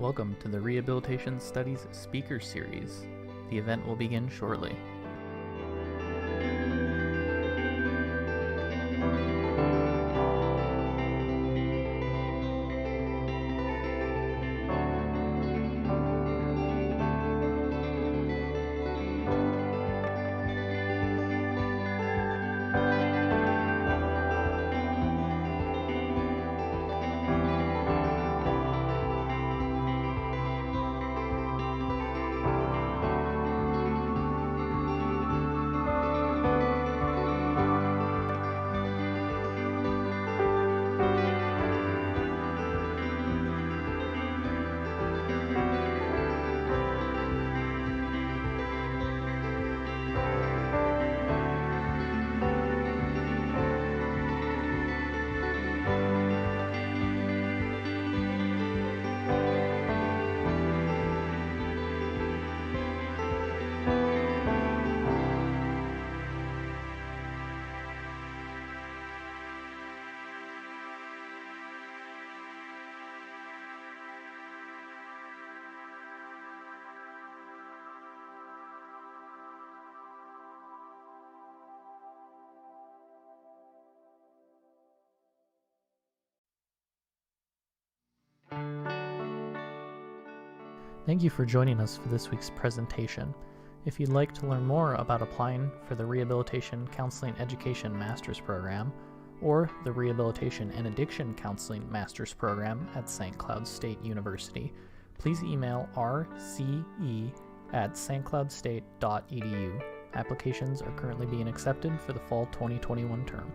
Welcome to the Rehabilitation Studies Speaker Series. The event will begin shortly. Thank you for joining us for this week's presentation. If you'd like to learn more about applying for the Rehabilitation Counseling Education Master's Program or the Rehabilitation and Addiction Counseling Master's Program at St. Cloud State University, please email rce@stcloudstate.edu. Applications are currently being accepted for the fall 2021 term.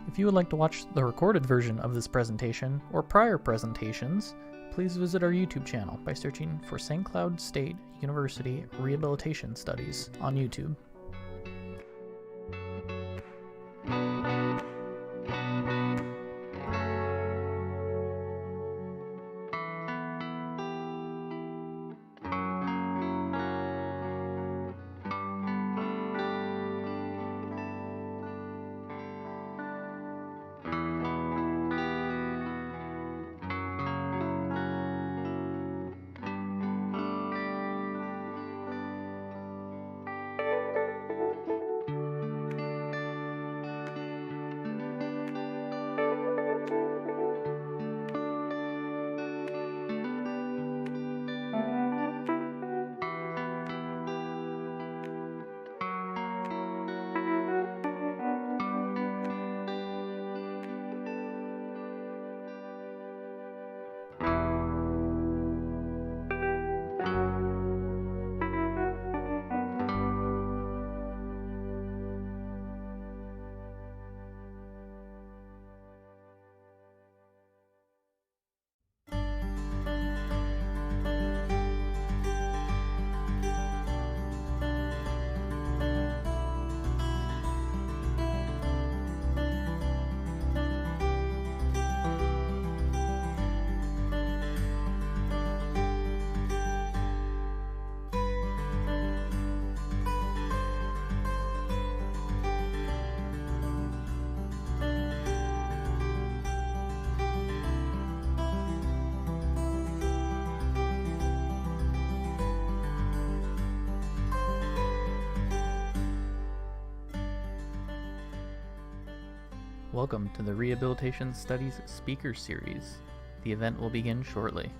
If you would like to watch the recorded version of this presentation or prior presentations, please visit our YouTube channel by searching for St. Cloud State University Rehabilitation Studies on YouTube. Welcome to the Rehabilitation Studies Speaker Series. The event will begin shortly.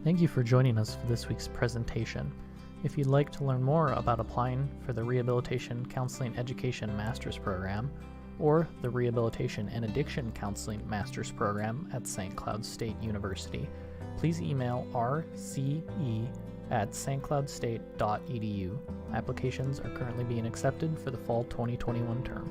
Thank you for joining us for this week's presentation. If you'd like to learn more about applying for the Rehabilitation Counseling Education Master's Program or the Rehabilitation and Addiction Counseling Master's Program at St. Cloud State University, please email rce@stcloudstate.edu. Applications are currently being accepted for the fall 2021 term.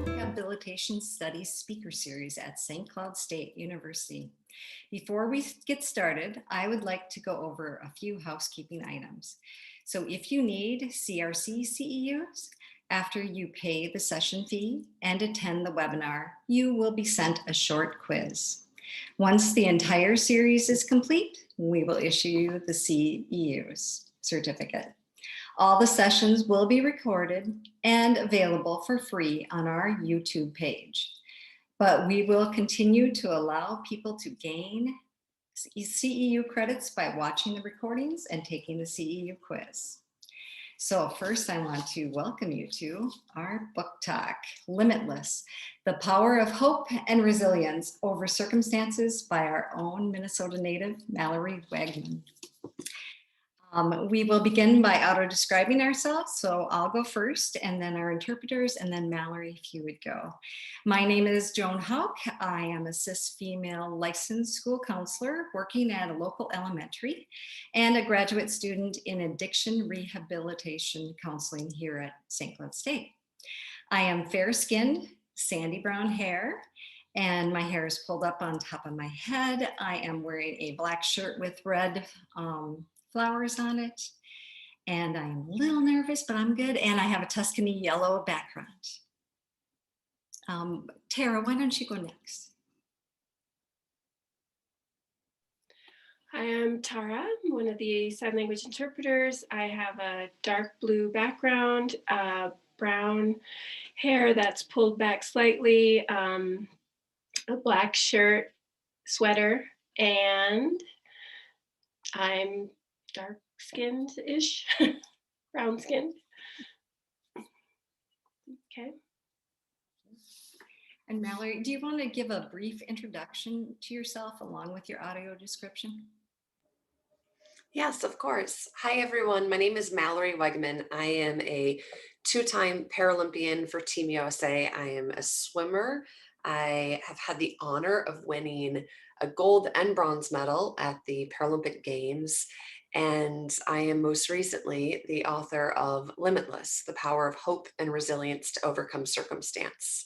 Rehabilitation Studies Speaker Series at St. Cloud State University. Before we get started, I would like to go over a few housekeeping items. So if you need CRC CEUs, after you pay the session fee and attend the webinar, you will be sent a short quiz. Once the entire series is complete, we will issue you the CEUs certificate. All the sessions will be recorded and available for free on our YouTube page, but we will continue to allow people to gain CEU credits by watching the recordings and taking the CEU quiz. So first, I want to welcome you to our book talk, Limitless, The Power of Hope and Resilience Over Circumstances by our own Minnesota native, Mallory Weggeman. We will begin by auto-describing ourselves, so I'll go first, and then our interpreters, and then Mallory, if you would go. My name is Joan Hauck. I am a cis female licensed school counselor working at a local elementary and a graduate student in addiction rehabilitation counseling here at St. Cloud State. I am fair-skinned, sandy brown hair, and my hair is pulled up on top of my head. I am wearing a black shirt with red flowers on it, and I'm a little nervous, but I'm good. And I have a Tuscany yellow background. Tara, why don't you go next? I am Tara. I'm one of the sign language interpreters. I have a dark blue background, brown hair that's pulled back slightly, a black shirt, sweater, and I'm dark skinned ish, brown skinned. Okay. And Mallory, do you want to give a brief introduction to yourself along with your audio description? Yes, of course. Hi, everyone. My name is Mallory Weggeman. I am a two-time Paralympian for Team USA. I am a swimmer. I have had the honor of winning a gold and bronze medal at the Paralympic Games. And I am most recently the author of Limitless, The Power of Hope and Resilience to Overcome Circumstance.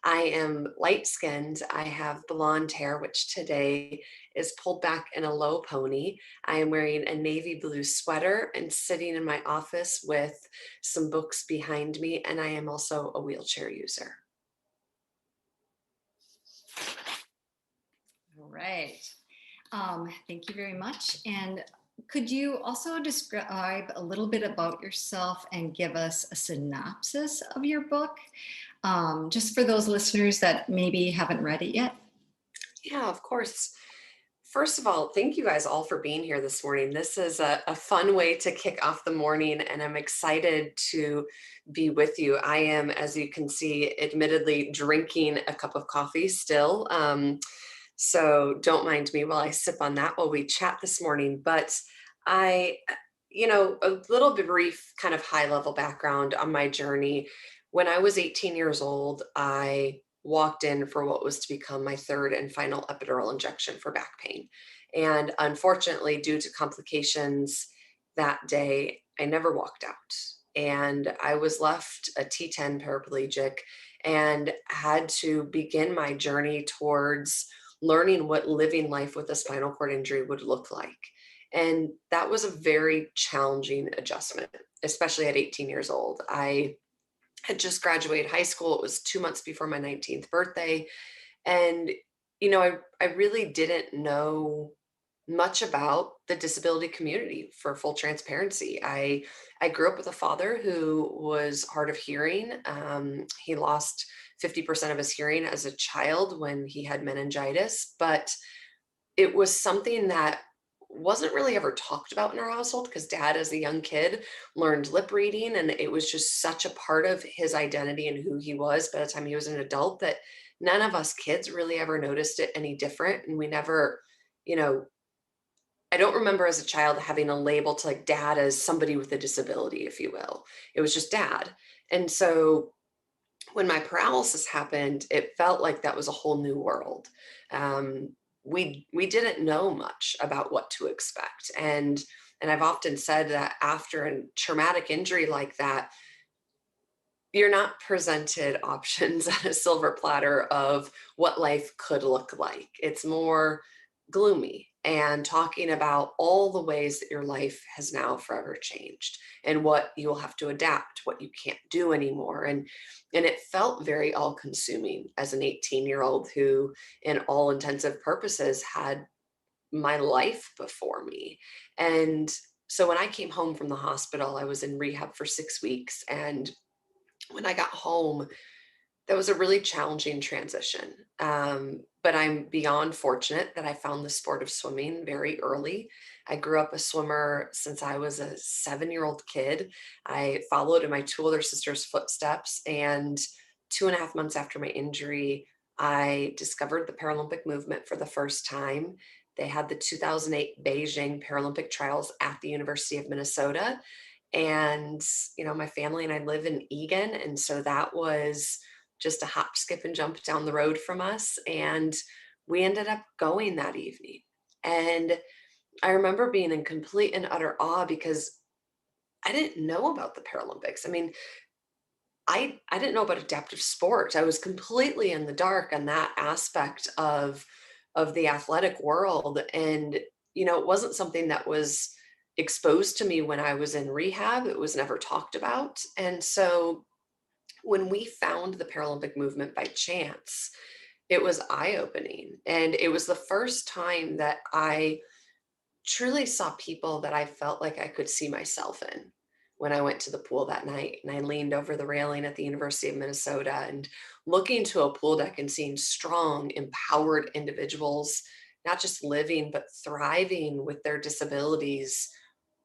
I am light-skinned. I have blonde hair, which today is pulled back in a low pony. I am wearing a navy blue sweater and sitting in my office with some books behind me, and I am also a wheelchair user. All right. Thank you very much. And could you also describe a little bit about yourself and give us a synopsis of your book, just for those listeners that maybe haven't read it yet? Yeah, of course. First of all, thank you guys all for being here this morning. This is a fun way to kick off the morning, and I'm excited to be with you. I am, as you can see, admittedly drinking a cup of coffee still. So don't mind me while I sip on that while we chat this morning. But I, a little bit brief kind of high level background on my journey. When I was 18 years old, I walked in for what was to become my third and final epidural injection for back pain. And unfortunately, due to complications that day, I never walked out. And I was left a T10 paraplegic and had to begin my journey towards learning what living life with a spinal cord injury would look like. And that was a very challenging adjustment, especially at 18 years old. I had just graduated high school. It was 2 months before my 19th birthday. And, I really didn't know much about the disability community, for full transparency. I grew up with a father who was hard of hearing. He lost 50% of his hearing as a child when he had meningitis, but it was something that wasn't really ever talked about in our household because dad, as a young kid, learned lip reading, and it was just such a part of his identity and who he was by the time he was an adult that none of us kids really ever noticed it any different. And we never, you know, I don't remember as a child having a label to like dad as somebody with a disability, if you will. It was just dad. And so when my paralysis happened, it felt like that was a whole new world. We didn't know much about what to expect, and I've often said that after a traumatic injury like that, you're not presented options on a silver platter of what life could look like. It's more gloomy and talking about all the ways that your life has now forever changed and what you will have to adapt, what you can't do anymore. And it felt very all consuming as an 18-year-old who, in all intensive purposes, had my life before me. And so when I came home from the hospital, I was in rehab for 6 weeks. And when I got home, that was a really challenging transition. But I'm beyond fortunate that I found the sport of swimming very early. I grew up a swimmer since I was a 7-year-old kid. I followed in my two older sisters' footsteps. And 2.5 months after my injury, I discovered the Paralympic movement for the first time. They had the 2008 Beijing Paralympic trials at the University of Minnesota. And, my family and I live in Egan. And so that was just a hop, skip, and jump down the road from us. And we ended up going that evening. And I remember being in complete and utter awe because I didn't know about the Paralympics. I mean, I didn't know about adaptive sports. I was completely in the dark on that aspect of the athletic world. And, it wasn't something that was exposed to me when I was in rehab. It was never talked about. And so when we found the Paralympic movement by chance, it was eye-opening. And it was the first time that I truly saw people that I felt like I could see myself in when I went to the pool that night. And I leaned over the railing at the University of Minnesota and looking to a pool deck and seeing strong, empowered individuals, not just living, but thriving with their disabilities,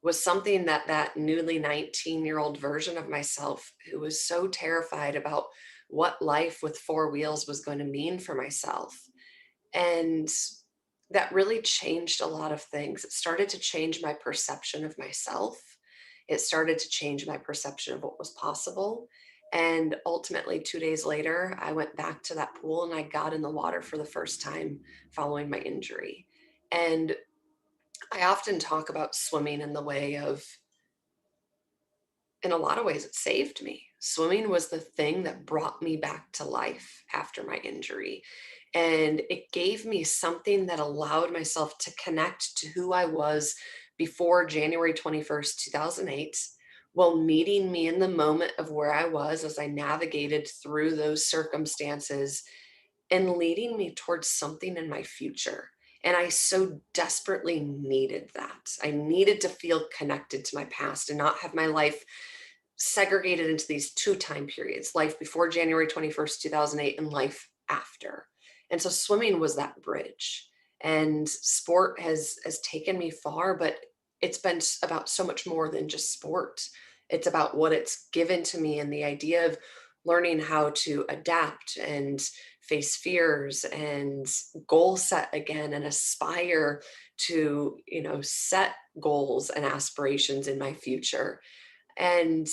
was something that that newly 19-year-old version of myself, who was so terrified about what life with four wheels was going to mean for myself. And that really changed a lot of things. It started to change my perception of myself. It started to change my perception of what was possible. And ultimately, 2 days later, I went back to that pool and I got in the water for the first time following my injury. And I often talk about swimming in the way of, in a lot of ways, it saved me. Swimming was the thing that brought me back to life after my injury. And it gave me something that allowed myself to connect to who I was before January 21st, 2008, while meeting me in the moment of where I was as I navigated through those circumstances and leading me towards something in my future. And I so desperately needed that. I needed to feel connected to my past and not have my life segregated into these two time periods: life before January 21st, 2008, and life after. And so swimming was that bridge. And sport has taken me far, but it's been about so much more than just sport. It's about what it's given to me and the idea of learning how to adapt and face fears and goal set again and aspire to, set goals and aspirations in my future. And,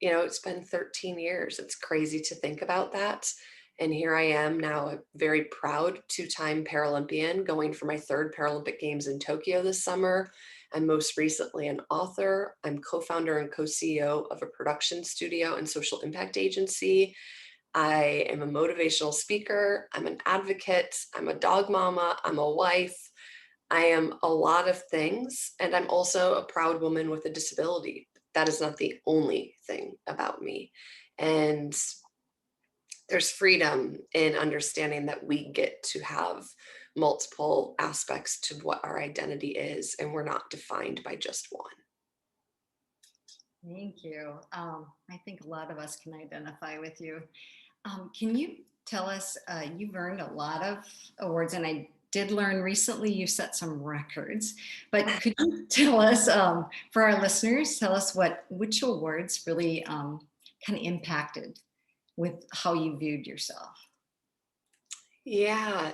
it's been 13 years. It's crazy to think about that. And here I am now, a very proud two-time Paralympian, going for my third Paralympic Games in Tokyo this summer. I'm most recently an author. I'm co-founder and co-CEO of a production studio and social impact agency. I am a motivational speaker. I'm an advocate. I'm a dog mama. I'm a wife. I am a lot of things. And I'm also a proud woman with a disability. That is not the only thing about me. And there's freedom in understanding that we get to have multiple aspects to what our identity is, and we're not defined by just one. Thank you. I think a lot of us can identify with you. Can you tell us, you've earned a lot of awards, and I did learn recently you set some records, but could you tell us, for our listeners, tell us which awards really kind of impacted with how you viewed yourself? Yeah,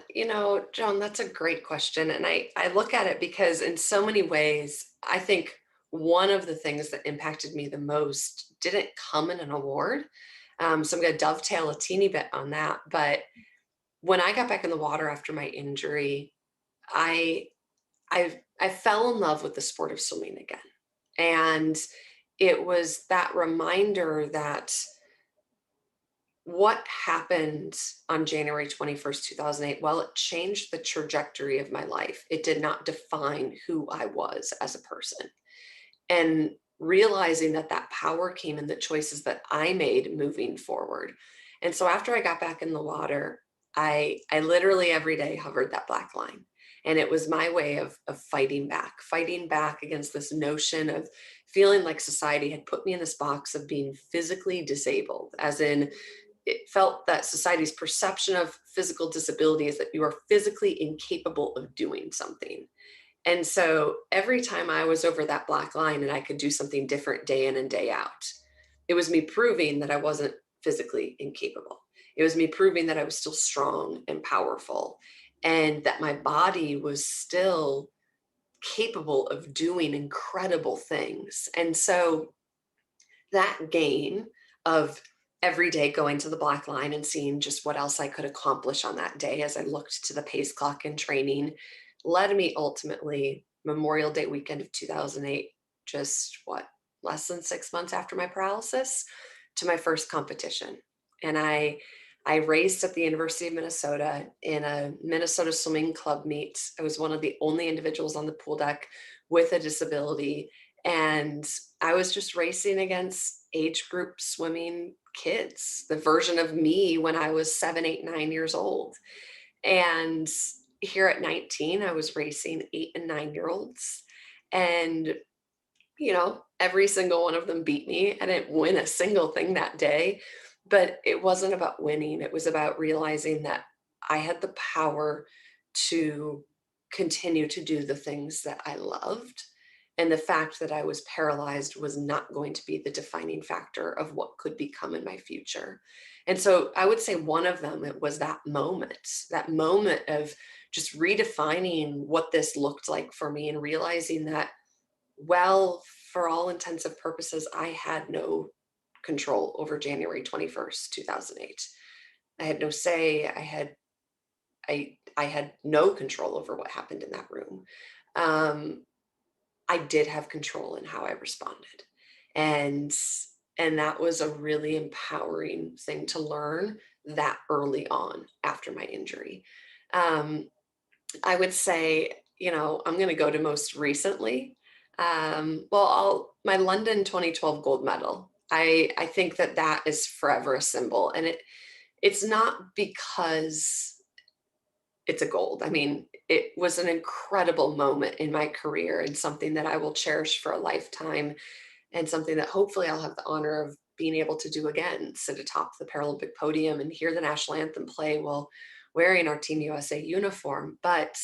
Joan, that's a great question. And I look at it because in so many ways, I think one of the things that impacted me the most didn't come in an award. So I'm going to dovetail a teeny bit on that. But when I got back in the water after my injury, I I fell in love with the sport of swimming again. And it was that reminder that what happened on January 21st, 2008, well, it changed the trajectory of my life. It did not define who I was as a person. And realizing that that power came in the choices that I made moving forward. And so after I got back in the water, I literally every day hovered that black line. And it was my way of fighting back against this notion of feeling like society had put me in this box of being physically disabled, as in it felt that society's perception of physical disability is that you are physically incapable of doing something. And so every time I was over that black line and I could do something different day in and day out, it was me proving that I wasn't physically incapable. It was me proving that I was still strong and powerful and that my body was still capable of doing incredible things. And so that gain of every day going to the black line and seeing just what else I could accomplish on that day as I looked to the pace clock and training led me ultimately Memorial Day weekend of 2008, just less than 6 months after my paralysis, to my first competition. And I raced at the University of Minnesota in a Minnesota swimming club meet. I was one of the only individuals on the pool deck with a disability. And I was just racing against age group swimming kids, the version of me when I was 7, 8, 9 years old. And here at 19, I was racing 8 and 9-year-olds. And, every single one of them beat me. I didn't win a single thing that day, but it wasn't about winning. It was about realizing that I had the power to continue to do the things that I loved. And the fact that I was paralyzed was not going to be the defining factor of what could become in my future. And so I would say one of them, it was that moment of just redefining what this looked like for me and realizing that, well, for all intents and purposes, I had no control over January 21st, 2008. I had no say. I had no control over what happened in that room. Um, I did have control in how I responded. And that was a really empowering thing to learn that early on after my injury. Um, I would say, I'm going to go to most recently. My London 2012 gold medal. I think that is forever a symbol, and it's not because it's a gold. I mean, it was an incredible moment in my career and something that I will cherish for a lifetime, and something that hopefully I'll have the honor of being able to do again, sit atop the Paralympic podium and hear the national anthem play while wearing our Team USA uniform. But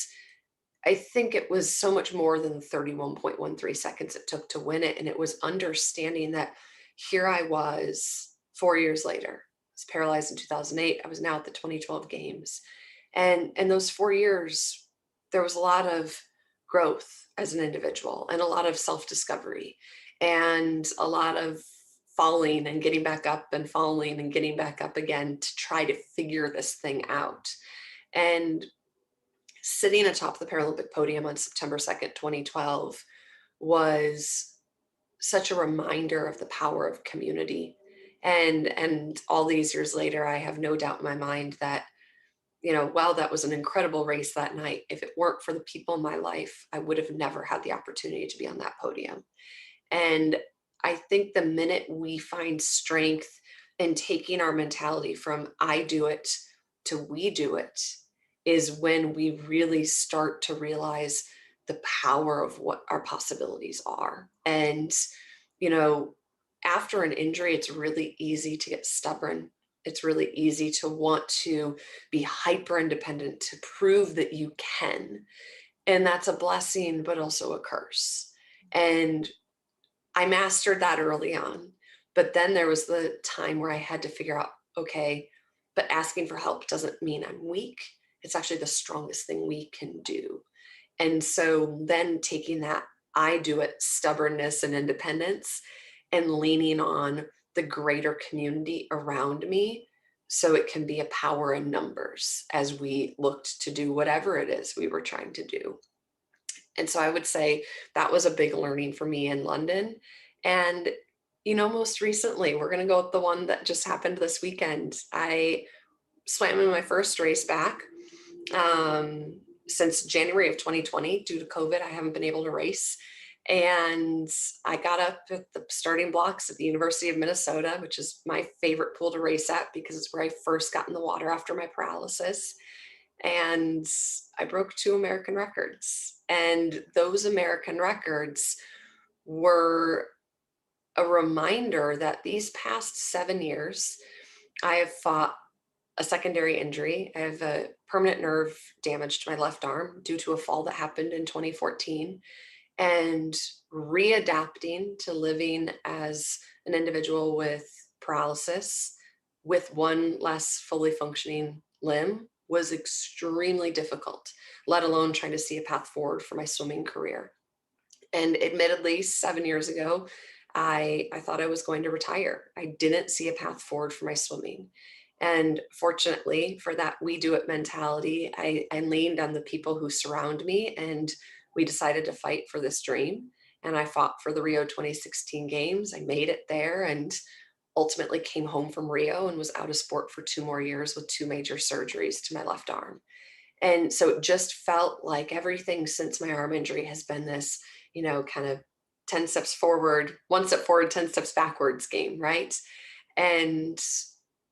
I think it was so much more than 31.13 seconds it took to win it. And it was understanding that here I was 4 years later. I was paralyzed in 2008. I was now at the 2012 games. And those 4 years, there was a lot of growth as an individual and a lot of self-discovery and a lot of falling and getting back up and falling and getting back up again to try to figure this thing out. And sitting atop the Paralympic podium on September 2nd, 2012 was such a reminder of the power of community. And all these years later, I have no doubt in my mind that, while that was an incredible race that night, if it weren't for the people in my life, I would have never had the opportunity to be on that podium. And I think the minute we find strength in taking our mentality from I do it to we do it is when we really start to realize the power of what our possibilities are. And, after an injury, it's really easy to get stubborn. It's really easy to want to be hyper independent, to prove that you can. And that's a blessing, but also a curse. And I mastered that early on. But then there was the time where I had to figure out, okay, but asking for help doesn't mean I'm weak. It's actually the strongest thing we can do. And so then taking that I do it stubbornness and independence and leaning on the greater community around me so it can be a power in numbers as we looked to do whatever it is we were trying to do. And so I would say that was a big learning for me in London. And, most recently, we're going to go with the one that just happened this weekend. I swam in my first race back. Since January of 2020, due to COVID, I haven't been able to race. And I got up at the starting blocks at the University of Minnesota, which is my favorite pool to race at because it's where I first got in the water after my paralysis. And I broke 2 American records. And those American records were a reminder that these past 7 years, I have fought a secondary injury. I have a permanent nerve damage to my left arm due to a fall that happened in 2014, and readapting to living as an individual with paralysis with one less fully functioning limb was extremely difficult, let alone trying to see a path forward for my swimming career. And admittedly, 7 years ago, I thought I was going to retire. I didn't see a path forward for my swimming. And fortunately for that we do it mentality, I leaned on the people who surround me, and we decided to fight for this dream. And I fought for the Rio 2016 games. I made it there and ultimately came home from Rio and was out of sport for 2 more years with 2 major surgeries to my left arm. And so it just felt like everything since my arm injury has been this, kind of 10 steps forward, 1 step forward, 10 steps backwards game, right? And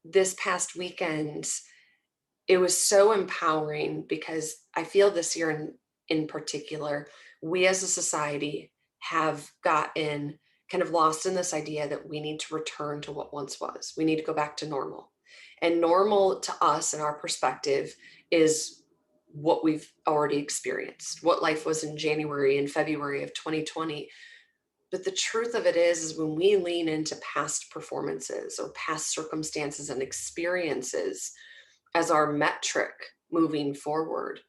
this past weekend, it was so empowering because I feel this year in particular, we as a society have gotten kind of lost in this idea that we need to return to what once was. We need to go back to normal. And normal to us in our perspective is what we've already experienced, what life was in January and February of 2020. But the truth of it is when we lean into past performances or past circumstances and experiences as our metric moving forward,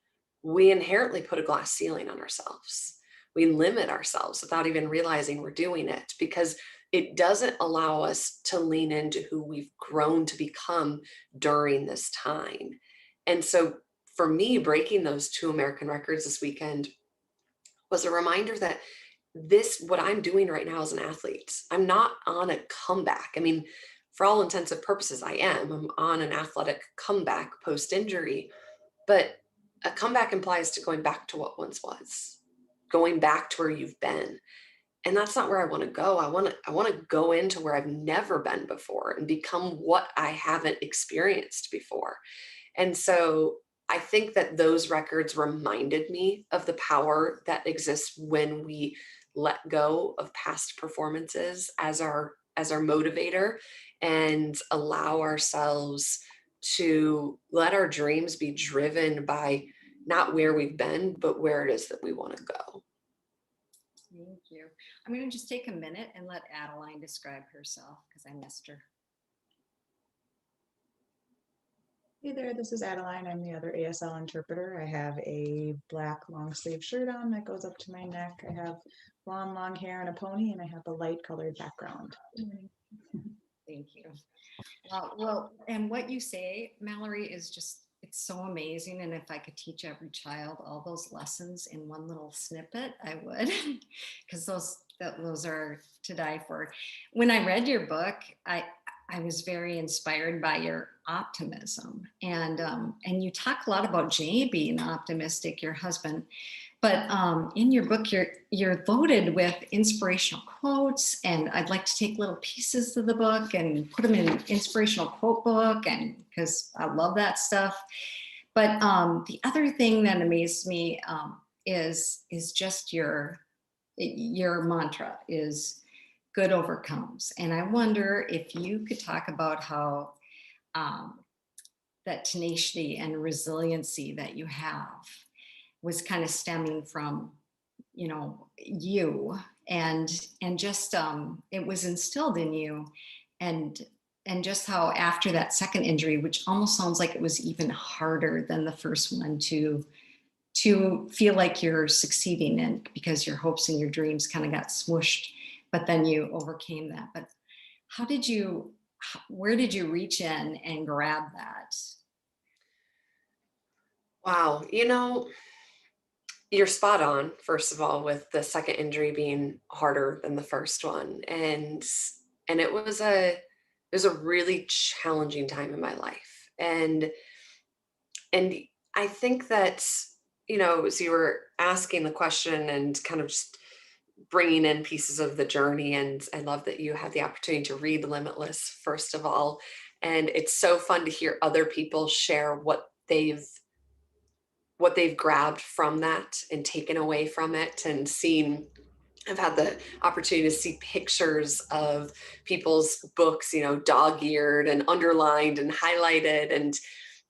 we inherently put a glass ceiling on ourselves. We limit ourselves without even realizing we're doing it because it doesn't allow us to lean into who we've grown to become during this time. And so for me, breaking those 2 American records this weekend was a reminder that what I'm doing right now as an athlete, I'm not on a comeback. I mean, for all intents and purposes, I'm on an athletic comeback post injury, but a comeback implies to going back to what once was, going back to where you've been. And that's not where I want to go. I want to go into where I've never been before and become what I haven't experienced before. And so I think that those records reminded me of the power that exists when we let go of past performances as our motivator and allow ourselves to let our dreams be driven by not where we've been, but where it is that we want to go. Thank you. I'm going to just take a minute and let Adeline describe herself because I missed her. Hey there, this is Adeline. I'm the other ASL interpreter. I have a black long sleeve shirt on that goes up to my neck. I have long hair and a pony, and I have a light colored background. Thank you. Well, and what you say, Mallory, is just, it's so amazing. And if I could teach every child all those lessons in one little snippet, I would, because those are to die for. When I read your book, I was very inspired by your optimism, and you talk a lot about Jay being optimistic, your husband. But in your book, you're loaded with inspirational quotes, and I'd like to take little pieces of the book and put them in an inspirational quote book, and because I love that stuff. But the other thing that amazed me is just your mantra is good overcomes. And I wonder if you could talk about how that tenacity and resiliency that you have was kind of stemming from, you and just it was instilled in you, and just how after that second injury, which almost sounds like it was even harder than the first one to feel like you're succeeding in, because your hopes and your dreams kind of got smooshed, but then you overcame that. But where did you reach in and grab that? Wow. You're spot on, first of all, with the second injury being harder than the first one. And it was a really challenging time in my life. And I think that, as you were asking the question and kind of just bringing in pieces of the journey, and I love that you had the opportunity to read Limitless, first of all. And it's so fun to hear other people share what they've grabbed from that and taken away from it, and I've had the opportunity to see pictures of people's books, dog-eared and underlined and highlighted, and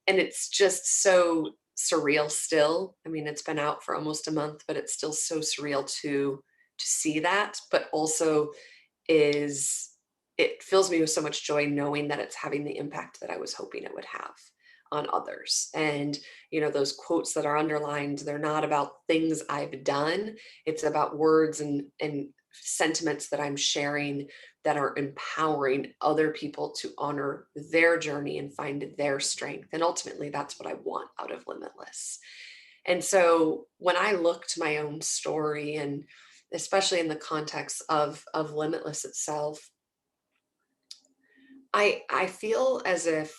it's just so surreal still. I mean, it's been out for almost a month, but it's still so surreal to see that, but also it fills me with so much joy knowing that it's having the impact that I was hoping it would have on others. And, those quotes that are underlined, they're not about things I've done. It's about words and sentiments that I'm sharing that are empowering other people to honor their journey and find their strength. And ultimately, that's what I want out of Limitless. And so when I look to my own story, and especially in the context of Limitless itself, I feel as if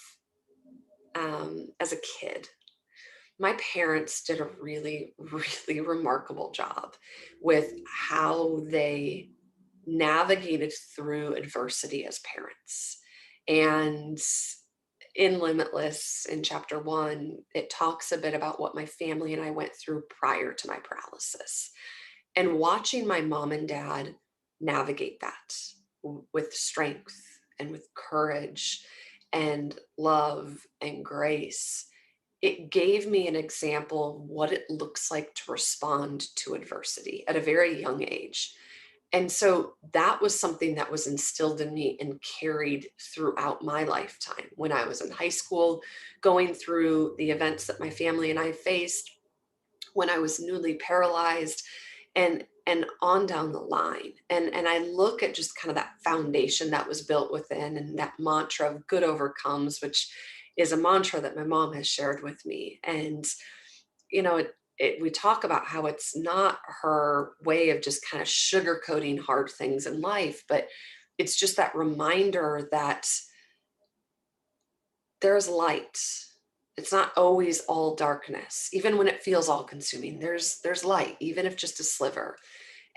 as a kid, my parents did a really, really remarkable job with how they navigated through adversity as parents. And in Limitless, in chapter 1, it talks a bit about what my family and I went through prior to my paralysis, and watching my mom and dad navigate that with strength and with courage and love and grace. It gave me an example of what it looks like to respond to adversity at a very young age. And so that was something that was instilled in me and carried throughout my lifetime. When I was in high school, going through the events that my family and I faced, when I was newly paralyzed, and on down the line. And I look at just kind of that foundation that was built within, and that mantra of good overcomes, which is a mantra that my mom has shared with me. And, you know, we talk about how it's not her way of just kind of sugarcoating hard things in life, but it's just that reminder that there's light. It's not always all darkness. Even when it feels all consuming, there's light, even if just a sliver.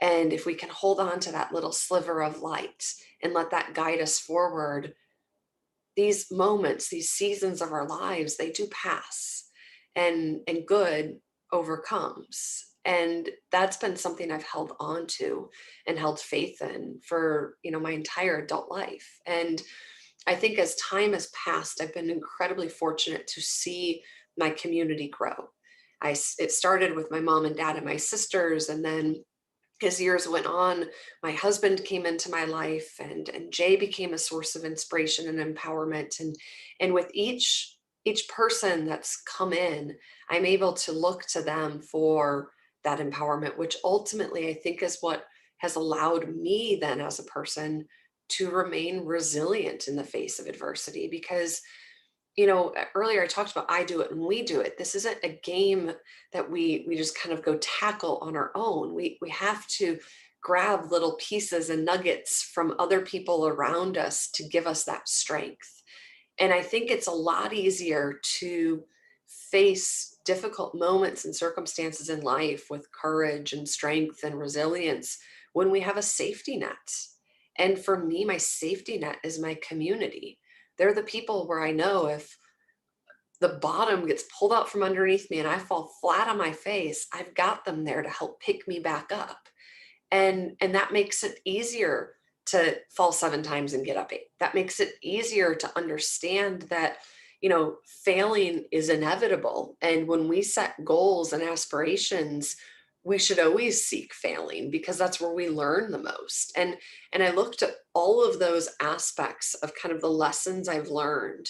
And if we can hold on to that little sliver of light and let that guide us forward, these moments, these seasons of our lives, they do pass, and good overcomes. And that's been something I've held on to and held faith in for, my entire adult life. And I think as time has passed, I've been incredibly fortunate to see my community grow. It started with my mom and dad and my sisters, and then as years went on, my husband came into my life, and Jay became a source of inspiration and empowerment. And with each person that's come in, I'm able to look to them for that empowerment, which ultimately I think is what has allowed me then as a person to remain resilient in the face of adversity. Because earlier I talked about I do it and we do it. This isn't a game that we just kind of go tackle on our own. We have to grab little pieces and nuggets from other people around us to give us that strength. And I think it's a lot easier to face difficult moments and circumstances in life with courage and strength and resilience when we have a safety net. And for me, my safety net is my community. They're the people where I know if the bottom gets pulled out from underneath me and I fall flat on my face, I've got them there to help pick me back up. And that makes it easier to fall 7 times and get up 8. That makes it easier to understand that, failing is inevitable. And when we set goals and aspirations, we should always seek failing, because that's where we learn the most. And I looked at all of those aspects of kind of the lessons I've learned,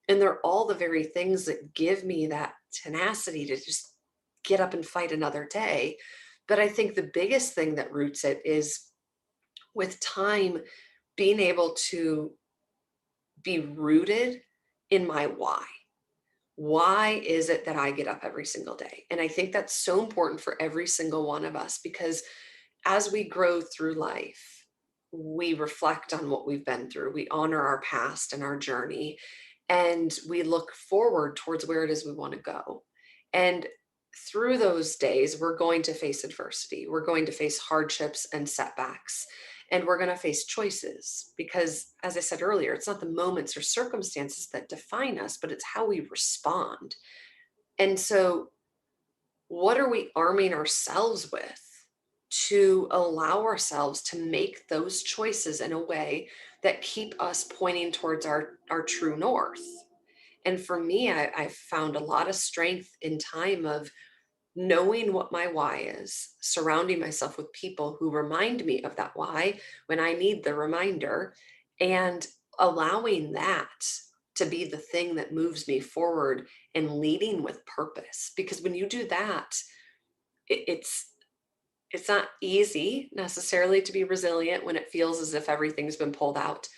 and they're all the very things that give me that tenacity to just get up and fight another day. But I think the biggest thing that roots it is, with time, being able to be rooted in my why. Why is it that I get up every single day? And I think that's so important for every single one of us, because as we grow through life, we reflect on what we've been through. We honor our past and our journey, and we look forward towards where it is we want to go. And through those days, we're going to face adversity. We're going to face hardships and setbacks, and we're going to face choices, because, as I said earlier, it's not the moments or circumstances that define us, but it's how we respond. And so, what are we arming ourselves with to allow ourselves to make those choices in a way that keep us pointing towards our true north? And for me, I've found a lot of strength in time of knowing what my why is, surrounding myself with people who remind me of that why when I need the reminder, and allowing that to be the thing that moves me forward and leading with purpose. Because when you do that, it's not easy necessarily to be resilient when it feels as if everything's been pulled out,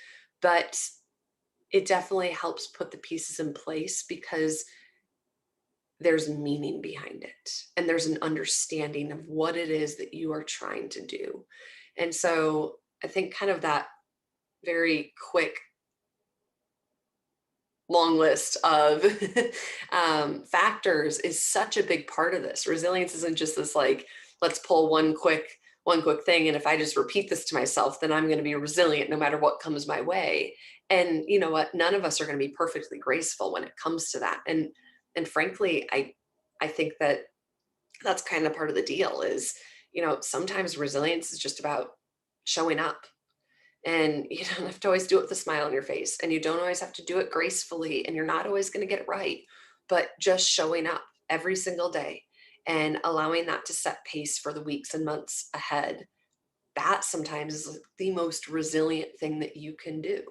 but it definitely helps put the pieces in place, because there's meaning behind it, and there's an understanding of what it is that you are trying to do. And so I think kind of that very quick, long list of factors is such a big part of this. Resilience isn't just this like, let's pull one quick one quick thing. And if I just repeat this to myself, then I'm going to be resilient no matter what comes my way. And you know what? None of us are going to be perfectly graceful when it comes to that. And frankly, I think that that's kind of part of the deal is, sometimes resilience is just about showing up. And you don't have to always do it with a smile on your face, and you don't always have to do it gracefully, and you're not always going to get it right, but just showing up every single day and allowing that to set pace for the weeks and months ahead. That sometimes is the most resilient thing that you can do.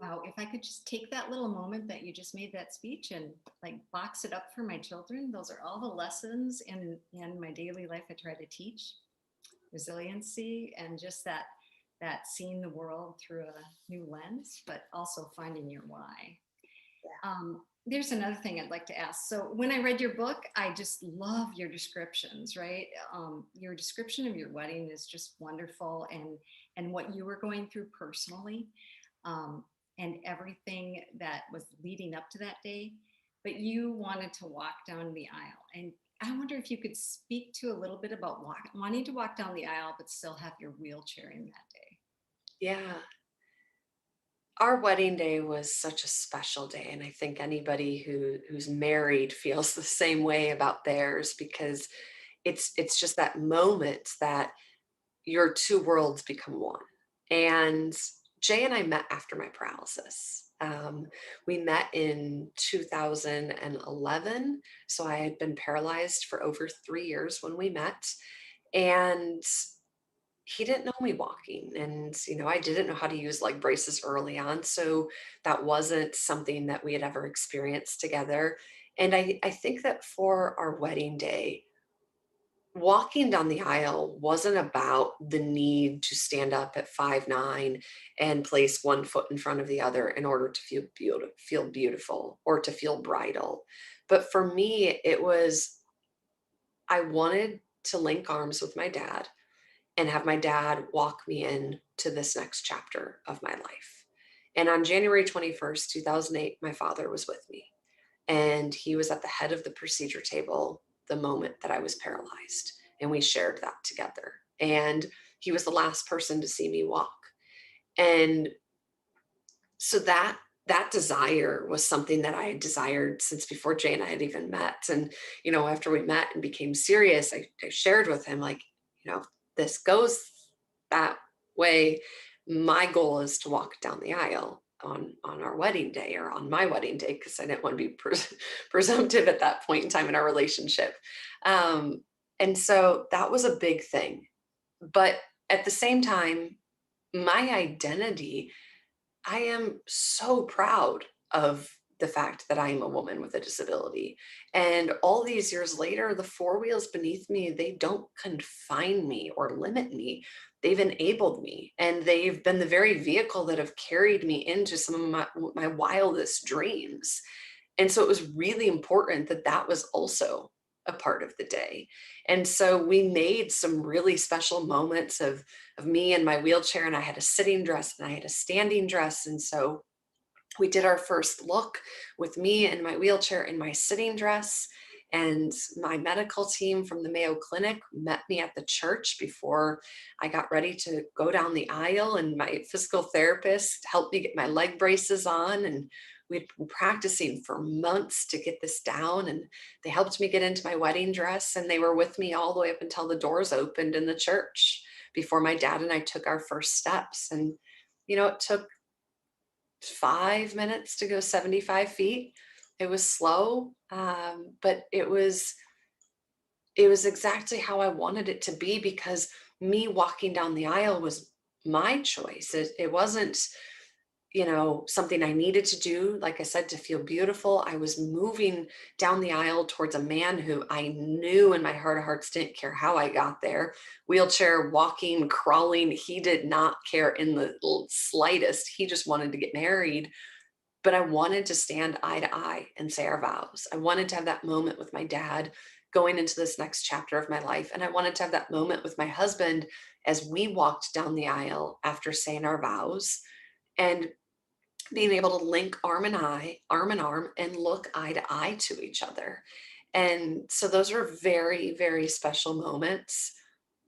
Wow, if I could just take that little moment that you just made that speech and like box it up for my children, those are all the lessons in my daily life I try to teach. Resiliency and just that seeing the world through a new lens, but also finding your why. Yeah. There's another thing I'd like to ask. So when I read your book, I just love your descriptions, right? Your description of your wedding is just wonderful, and what you were going through personally, and everything that was leading up to that day. But you wanted to walk down the aisle, and I wonder if you could speak to a little bit about wanting to walk down the aisle, but still have your wheelchair in that day. Yeah. Our wedding day was such a special day. And I think anybody who's married feels the same way about theirs, because it's just that moment that your two worlds become one. And Jay and I met after my paralysis. We met in 2011. So I had been paralyzed for over 3 years when we met. And he didn't know me walking. And, I didn't know how to use leg braces early on. So that wasn't something that we had ever experienced together. And I think that for our wedding day, walking down the aisle wasn't about the need to stand up at 5'9" and place one foot in front of the other in order to feel beautiful or to feel bridal. But for me, it was, I wanted to link arms with my dad and have my dad walk me in to this next chapter of my life. And on January 21st, 2008, my father was with me, and he was at the head of the procedure table the moment that I was paralyzed, and we shared that together. And he was the last person to see me walk. And so that desire was something that I had desired since before Jay and I had even met. And, after we met and became serious, I shared with him, like, this goes that way. My goal is to walk down the aisle on our wedding day, or on my wedding day, because I didn't want to be presumptive at that point in time in our relationship. And so that was a big thing. But at the same time, my identity, I am so proud of the fact that I am a woman with a disability. And all these years later, the four wheels beneath me, they don't confine me or limit me. They've enabled me, and they've been the very vehicle that have carried me into some of my wildest dreams. And so it was really important that that was also a part of the day. And so we made some really special moments of me in my wheelchair, and I had a sitting dress and I had a standing dress. And so we did our first look with me in my wheelchair in my sitting dress, and my medical team from the Mayo Clinic met me at the church before I got ready to go down the aisle, and my physical therapist helped me get my leg braces on, and we'd been practicing for months to get this down, and they helped me get into my wedding dress, and they were with me all the way up until the doors opened in the church before my dad and I took our first steps. And it took 5 minutes to go 75 feet. It was slow, but it was exactly how I wanted it to be, because me walking down the aisle was my choice. It wasn't, something I needed to do, like I said, to feel beautiful. I was moving down the aisle towards a man who I knew in my heart of hearts didn't care how I got there. Wheelchair, walking, crawling, he did not care in the slightest. He just wanted to get married. But I wanted to stand eye to eye and say our vows. I wanted to have that moment with my dad going into this next chapter of my life. And I wanted to have that moment with my husband as we walked down the aisle after saying our vows, and being able to link arm in arm, and look eye to eye to each other. And so those were very, very special moments.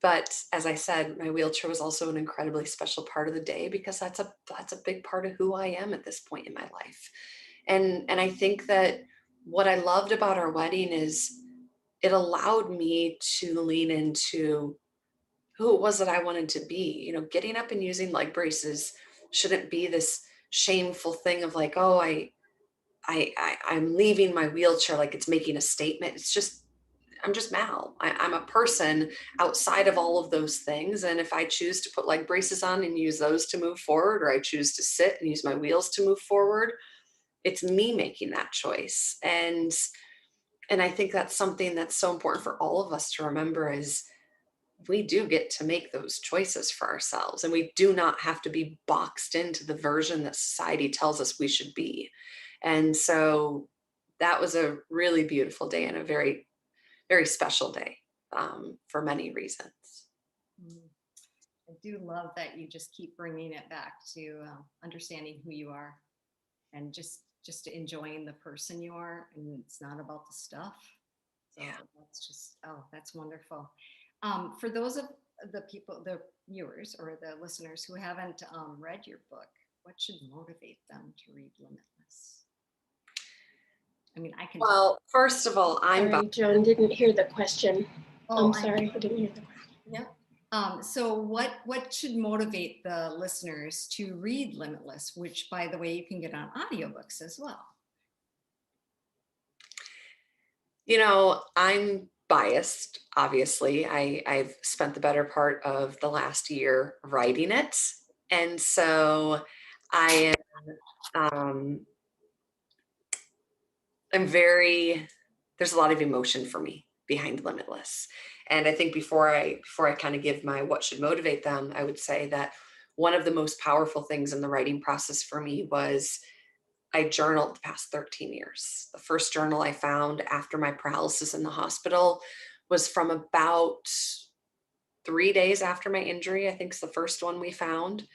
But as I said, my wheelchair was also an incredibly special part of the day because that's a big part of who I am at this point in my life. And I think that what I loved about our wedding is it allowed me to lean into who it was that I wanted to be. You know, getting up and using leg braces shouldn't be this shameful thing of like, oh, I'm leaving my wheelchair, like it's making a statement. It's just, I'm just Mal. I'm a person outside of all of those things. And if I choose to put leg braces on and use those to move forward, or I choose to sit and use my wheels to move forward, it's me making that choice. And I think that's something that's so important for all of us to remember is we do get to make those choices for ourselves, and we do not have to be boxed into the version that society tells us we should be. And so that was a really beautiful day and a very, very special day for many reasons. I do love that you just keep bringing it back to understanding who you are and just enjoying the person you are, and it's not about the stuff. So Yeah. that's just, oh, that's wonderful. For those of the people, the viewers or the listeners who haven't read your book, what should motivate them to read Limitless? I mean, I can. Well, first of all, Sorry, Joan didn't hear the question. Oh, I'm sorry, I didn't hear the question. Yeah. So what should motivate the listeners to read Limitless, which, by the way, you can get on audiobooks as well? You know, I'm biased, obviously. I've spent the better part of the last year writing it. And so I am, I'm very, there's a lot of emotion for me behind Limitless. And I think before I kind of give my what should motivate them, I would say that one of the most powerful things in the writing process for me was I journaled the past 13 years. The first journal I found after my paralysis in the hospital was from about 3 days after my injury. I think it's the first one we found.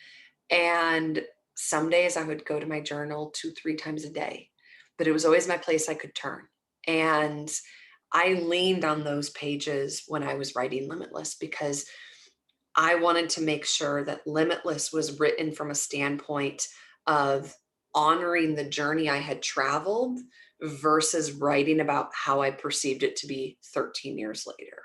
And some days I would go to my journal 2-3 times a day, but it was always my place I could turn. And I leaned on those pages when I was writing Limitless because I wanted to make sure that Limitless was written from a standpoint of honoring the journey I had traveled versus writing about how I perceived it to be 13 years later.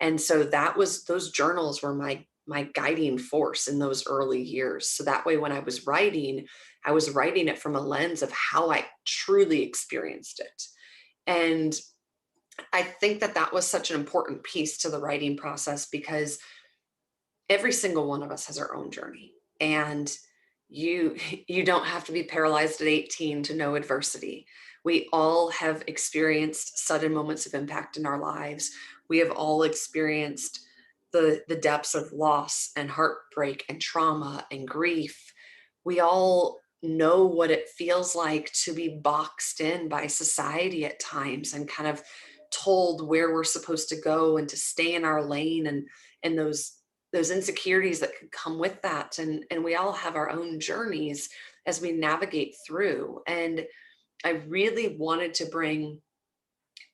And so those journals were my guiding force in those early years. So that way, when I was writing it from a lens of how I truly experienced it. And I think that was such an important piece to the writing process because every single one of us has our own journey, and you don't have to be paralyzed at 18 to know adversity. We all have experienced sudden moments of impact in our lives. We have all experienced the depths of loss and heartbreak and trauma and grief. We all know what it feels like to be boxed in by society at times and kind of told where we're supposed to go and to stay in our lane, and those insecurities that could come with that. And we all have our own journeys as we navigate through. And I really wanted to bring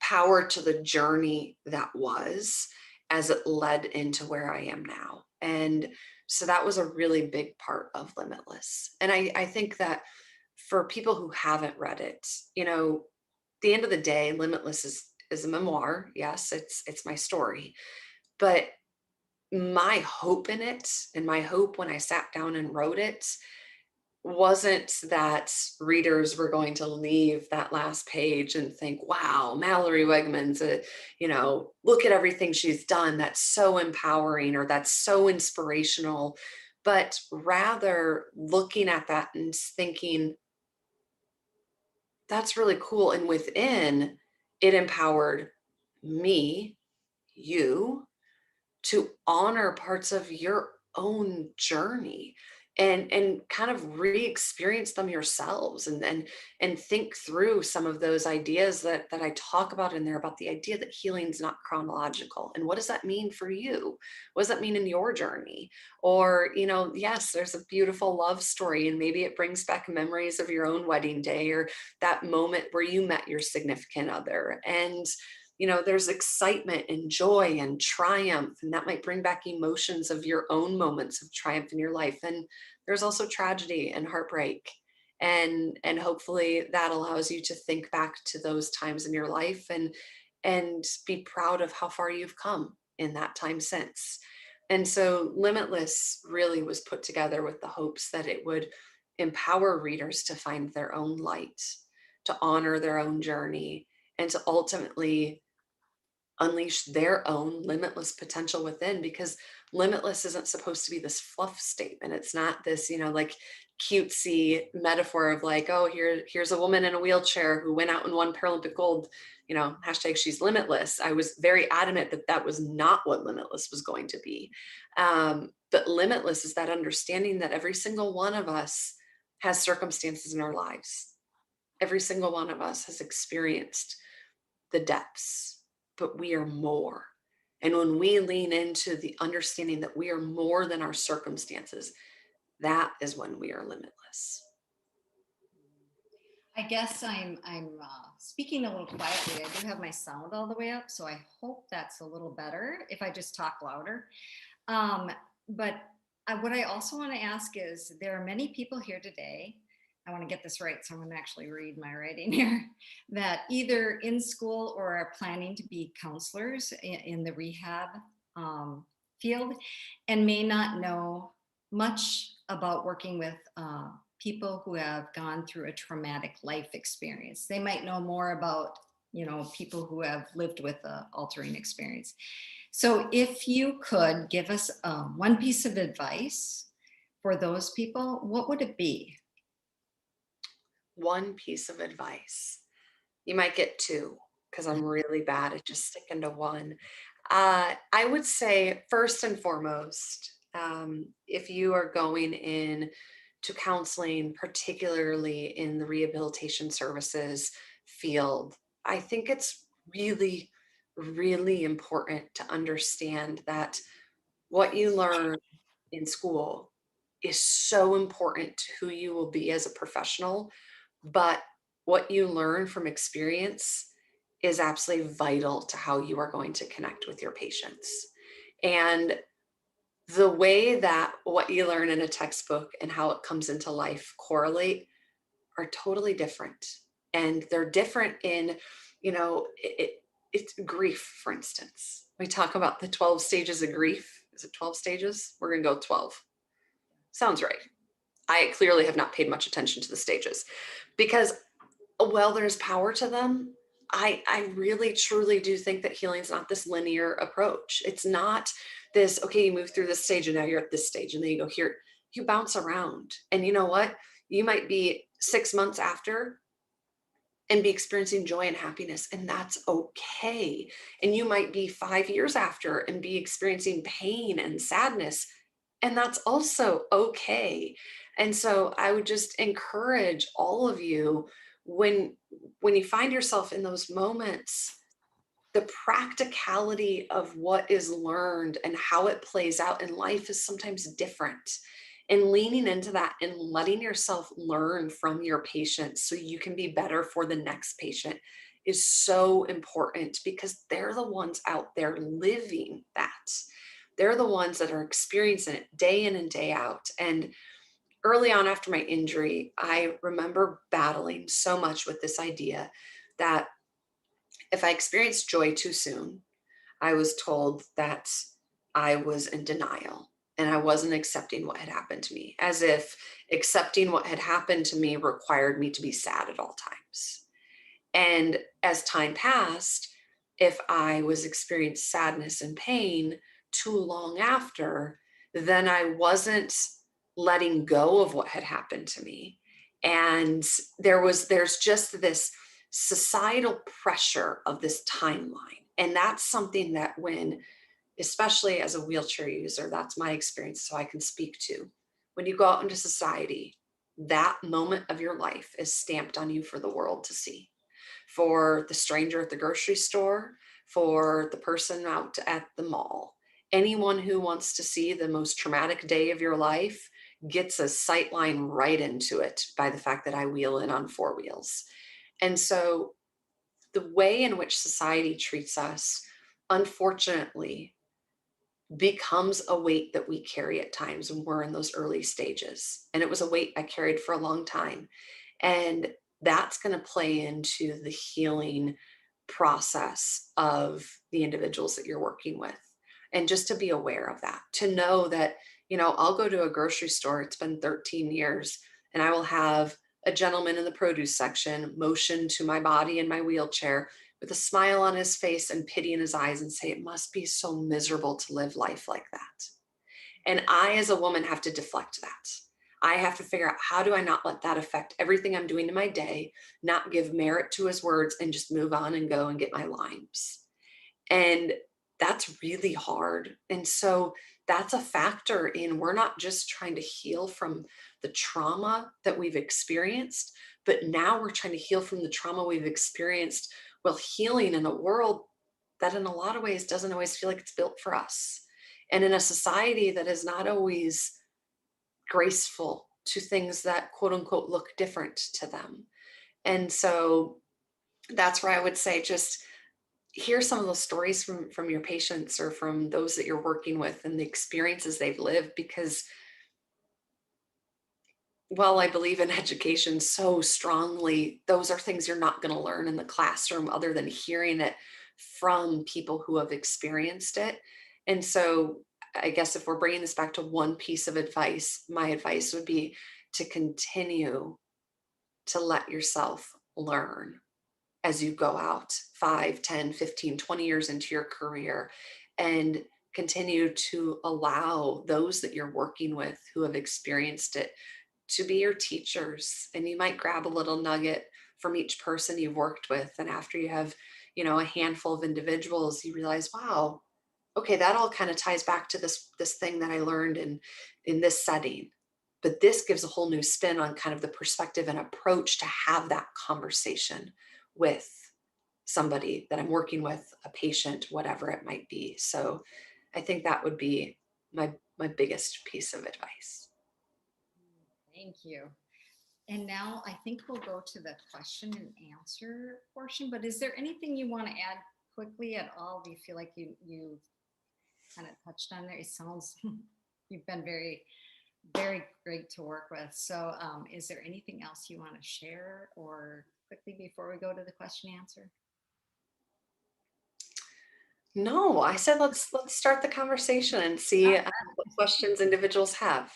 power to the journey that was as it led into where I am now. And so that was a really big part of Limitless. And I think that for people who haven't read it, you know, at the end of the day, Limitless is a memoir. Yes, it's my story. But my hope in it, and my hope when I sat down and wrote it, wasn't that readers were going to leave that last page and think, wow, Mallory Weggeman's look at everything she's done. That's so empowering, or that's so inspirational. But rather looking at that and thinking, that's really cool. And within it empowered me, you, to honor parts of your own journey and kind of re-experience them yourselves, and think through some of those ideas that I talk about in there, about the idea that healing is not chronological. And what does that mean for you? What does that mean in your journey? Or, yes, there's a beautiful love story, and maybe it brings back memories of your own wedding day or that moment where you met your significant other. And there's excitement and joy and triumph, and that might bring back emotions of your own moments of triumph in your life. And there's also tragedy and heartbreak. And hopefully that allows you to think back to those times in your life and be proud of how far you've come in that time since. And so Limitless really was put together with the hopes that it would empower readers to find their own light, to honor their own journey, and to ultimately unleash their own limitless potential within. Because limitless isn't supposed to be this fluff statement. It's not this, like cutesy metaphor of like, oh, here's a woman in a wheelchair who went out and won Paralympic gold, hashtag she's limitless. I was very adamant that that was not what limitless was going to be. But limitless is that understanding that every single one of us has circumstances in our lives. Every single one of us has experienced the depths, but we are more. And when we lean into the understanding that we are more than our circumstances, that is when we are limitless. I guess I'm speaking a little quietly. I do have my sound all the way up, so I hope that's a little better if I just talk louder. But what I also want to ask is, there are many people here today, I want to get this right, so I'm going to actually read my writing here, that either in school or are planning to be counselors in the rehab field, and may not know much about working with people who have gone through a traumatic life experience. They might know more about, people who have lived with an altering experience. So if you could give us one piece of advice for those people, what would it be? One piece of advice. You might get two, because I'm really bad at just sticking to one. I would say, first and foremost, if you are going in to counseling, particularly in the rehabilitation services field, I think it's really, really important to understand that what you learn in school is so important to who you will be as a professional, but what you learn from experience is absolutely vital to how you are going to connect with your patients. And the way that what you learn in a textbook and how it comes into life correlate are totally different. And they're different in, it's grief, for instance. We talk about the 12 stages of grief. Is it 12 stages? We're going to go 12. Sounds right. I clearly have not paid much attention to the stages, because while there's power to them, I really truly do think that healing is not this linear approach. It's not this, okay, you move through this stage and now you're at this stage and then you go here. You bounce around. And you know what? You might be 6 months after and be experiencing joy and happiness, and that's okay. And you might be 5 years after and be experiencing pain and sadness, and that's also okay. And so I would just encourage all of you, when you find yourself in those moments, the practicality of what is learned and how it plays out in life is sometimes different. And leaning into that and letting yourself learn from your patients so you can be better for the next patient is so important, because they're the ones out there living that. They're the ones that are experiencing it day in and day out. And early on after my injury, I remember battling so much with this idea that if I experienced joy too soon, I was told that I was in denial and I wasn't accepting what had happened to me, as if accepting what had happened to me required me to be sad at all times. And as time passed, if I was experiencing sadness and pain too long after, then I wasn't letting go of what had happened to me. And there's just this societal pressure of this timeline. And that's something that, when, especially as a wheelchair user, that's my experience, so I can speak to. When you go out into society, that moment of your life is stamped on you for the world to see. For the stranger at the grocery store, for the person out at the mall, anyone who wants to see the most traumatic day of your life gets a sight line right into it by the fact that I wheel in on 4 wheels. And so the way in which society treats us, unfortunately, becomes a weight that we carry at times when we're in those early stages. And it was a weight I carried for a long time. And that's going to play into the healing process of the individuals that you're working with. And just to be aware of that, to know that, I'll go to a grocery store, it's been 13 years, and I will have a gentleman in the produce section motion to my body in my wheelchair with a smile on his face and pity in his eyes and say, it must be so miserable to live life like that. And I, as a woman, have to deflect that. I have to figure out, how do I not let that affect everything I'm doing in my day, not give merit to his words, and just move on and go and get my limes. And that's really hard. And so that's a factor in, we're not just trying to heal from the trauma that we've experienced, but now we're trying to heal from the trauma we've experienced while healing in a world that in a lot of ways doesn't always feel like it's built for us. And in a society that is not always graceful to things that quote unquote look different to them. And so that's where I would say, just hear some of those stories from your patients or from those that you're working with and the experiences they've lived, because while I believe in education so strongly, those are things you're not going to learn in the classroom other than hearing it from people who have experienced it. And so I guess if we're bringing this back to one piece of advice, my advice would be to continue to let yourself learn as you go out 5, 10, 15, 20 years into your career, and continue to allow those that you're working with who have experienced it to be your teachers. And you might grab a little nugget from each person you've worked with. And after you have, a handful of individuals, you realize, wow, okay, that all kind of ties back to this thing that I learned in this setting. But this gives a whole new spin on kind of the perspective and approach to have that conversation with somebody that I'm working with, a patient, whatever it might be. So I think that would be my biggest piece of advice. Thank you. And now I think we'll go to the question and answer portion, but is there anything you want to add quickly at all? Do you feel like you kind of touched on there? It sounds, you've been very, very great to work with. So is there anything else you want to share or quickly before we go to the question and answer? No, I said, let's start the conversation and see what questions individuals have.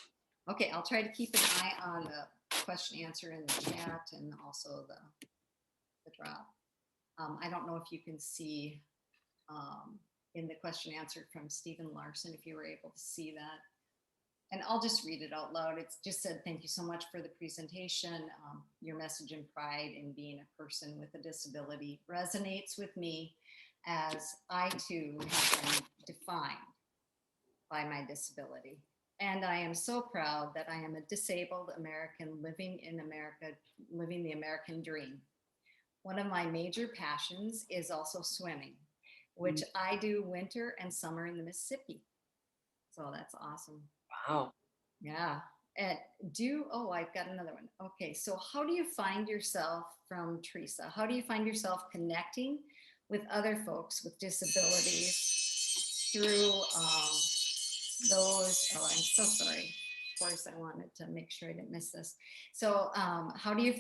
Okay, I'll try to keep an eye on the question answer in the chat and also the drop. I don't know if you can see in the question answered from Stephen Larson, if you were able to see that. And I'll just read it out loud. It's just said, thank you so much for the presentation. Your message and pride in being a person with a disability resonates with me, as I too have been defined by my disability. And I am so proud that I am a disabled American living in America, living the American dream. One of my major passions is also swimming, which I do winter and summer in the Mississippi. So that's awesome. Wow. Yeah. And I've got another one. Okay. So how do you find yourself, from Teresa, how do you find yourself connecting with other folks with disabilities through those, I'm so sorry. Of course, I wanted to make sure I didn't miss this. So how do you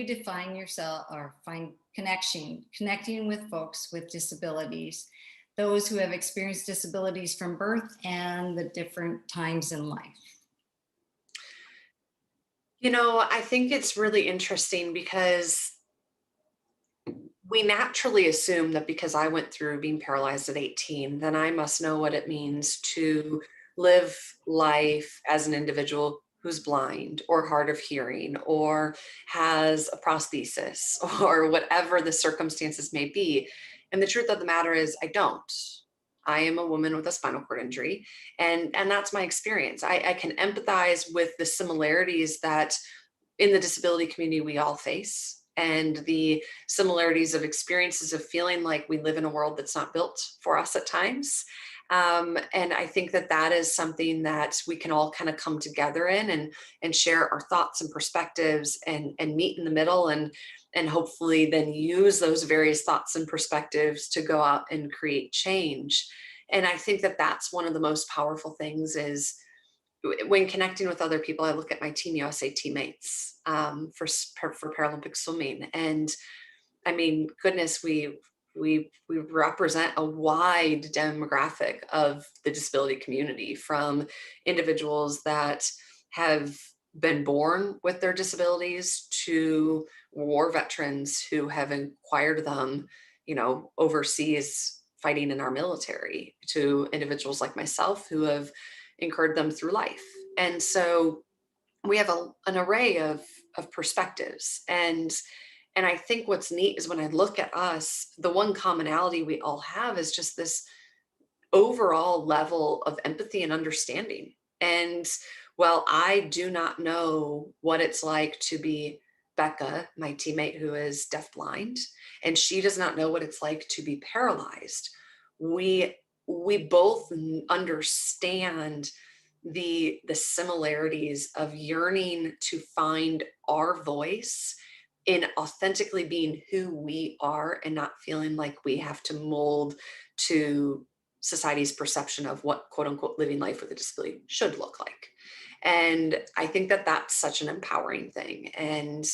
define yourself or find connecting with folks with disabilities, those who have experienced disabilities from birth and the different times in life? I think it's really interesting because we naturally assume that because I went through being paralyzed at 18, then I must know what it means to live life as an individual who's blind or hard of hearing or has a prosthesis or whatever the circumstances may be. And the truth of the matter is, I don't. I am a woman with a spinal cord injury, and that's my experience. I can empathize with the similarities that in the disability community we all face, and the similarities of experiences of feeling like we live in a world that's not built for us at times. And I think that that is something that we can all kind of come together in and share our thoughts and perspectives and meet in the middle and hopefully then use those various thoughts and perspectives to go out and create change. And I think that that's one of the most powerful things is when connecting with other people. I look at my Team USA teammates for Paralympic swimming, and I mean, goodness, we represent a wide demographic of the disability community, from individuals that have been born with their disabilities to war veterans who have acquired them, overseas fighting in our military, to individuals like myself who have incurred them through life. And so we have an array of perspectives. And I think what's neat is when I look at us, the one commonality we all have is just this overall level of empathy and understanding. And while I do not know what it's like to be Becca, my teammate who is deafblind, and she does not know what it's like to be paralyzed, we both understand the similarities of yearning to find our voice in authentically being who we are and not feeling like we have to mold to society's perception of what quote unquote living life with a disability should look like. And I think that that's such an empowering thing. And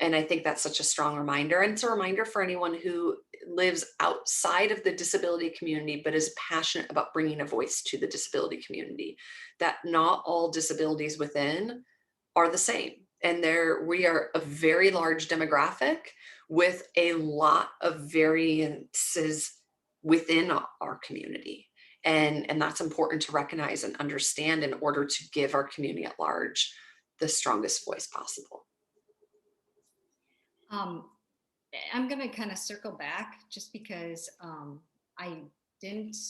I think that's such a strong reminder. And it's a reminder for anyone who lives outside of the disability community, but is passionate about bringing a voice to the disability community, that not all disabilities within are the same. And we are a very large demographic with a lot of variances within our community. And that's important to recognize and understand in order to give our community at large the strongest voice possible. I'm going to kind of circle back just because I didn't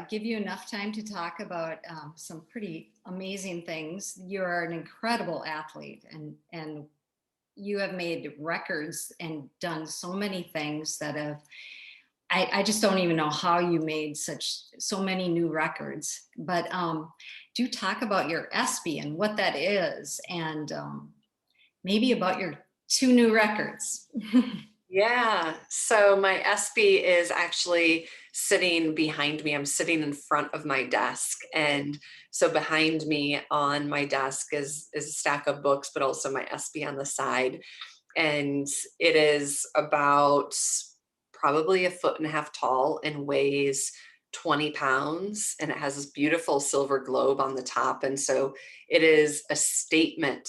give you enough time to talk about some pretty amazing things. You're an incredible athlete, and you have made records and done so many things that have, I just don't even know how you made so many new records. But do talk about your ESPY and what that is, and maybe about your 2 new records. Yeah. So my ESPY is actually sitting behind me. I'm sitting in front of my desk. And so behind me on my desk is a stack of books, but also my ESPY on the side. And it is about probably 1.5 feet tall and weighs 20 pounds. And it has this beautiful silver globe on the top. And so it is a statement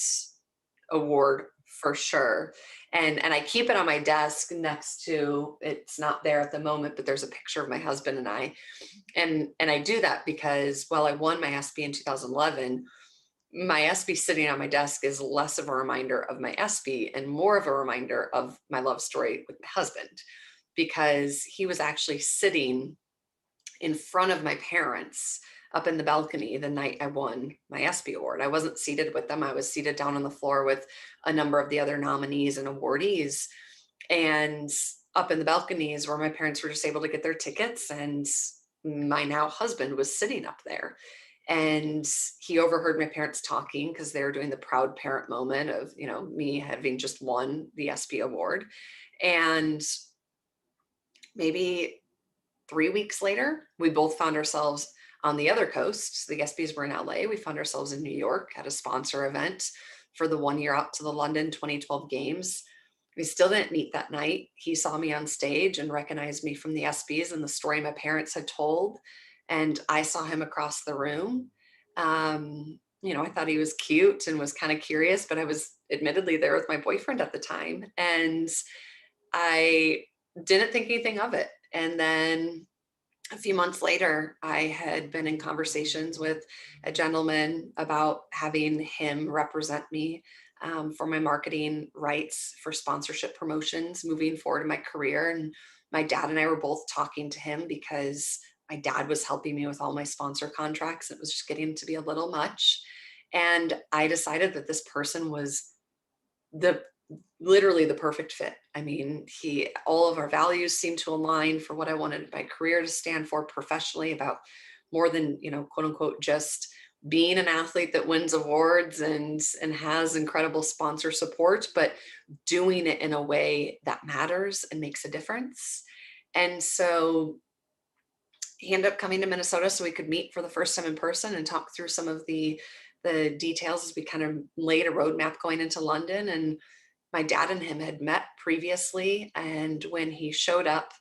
award for sure. And I keep it on my desk next to, it's not there at the moment, but there's a picture of my husband and I. And I do that because while I won my ESPY in 2011, my ESPY sitting on my desk is less of a reminder of my ESPY and more of a reminder of my love story with my husband, because he was actually sitting in front of my parents up in the balcony the night I won my ESPY award. I wasn't seated with them. I was seated down on the floor with a number of the other nominees and awardees. And up in the balconies where my parents were just able to get their tickets, and my now husband was sitting up there. And he overheard my parents talking because they were doing the proud parent moment of, me having just won the ESPY award. And maybe 3 weeks later, we both found ourselves on the other coast. So the ESPYs were in LA. We found ourselves in New York at a sponsor event for the 1 year out to the London 2012 games. We still didn't meet that night. He saw me on stage and recognized me from the ESPYs and the story my parents had told. And I saw him across the room. I thought he was cute and was kind of curious, but I was admittedly there with my boyfriend at the time. And I didn't think anything of it. And then a few months later, I had been in conversations with a gentleman about having him represent me for my marketing rights for sponsorship promotions moving forward in my career. And my dad and I were both talking to him because my dad was helping me with all my sponsor contracts. It was just getting to be a little much. And I decided that this person was the literally the perfect fit. I mean, all of our values seem to align for what I wanted my career to stand for professionally, about more than, quote unquote, just being an athlete that wins awards and has incredible sponsor support, but doing it in a way that matters and makes a difference. And so he ended up coming to Minnesota so we could meet for the first time in person and talk through some of the details as we kind of laid a roadmap going into London. And my dad and him had met previously. And when he showed up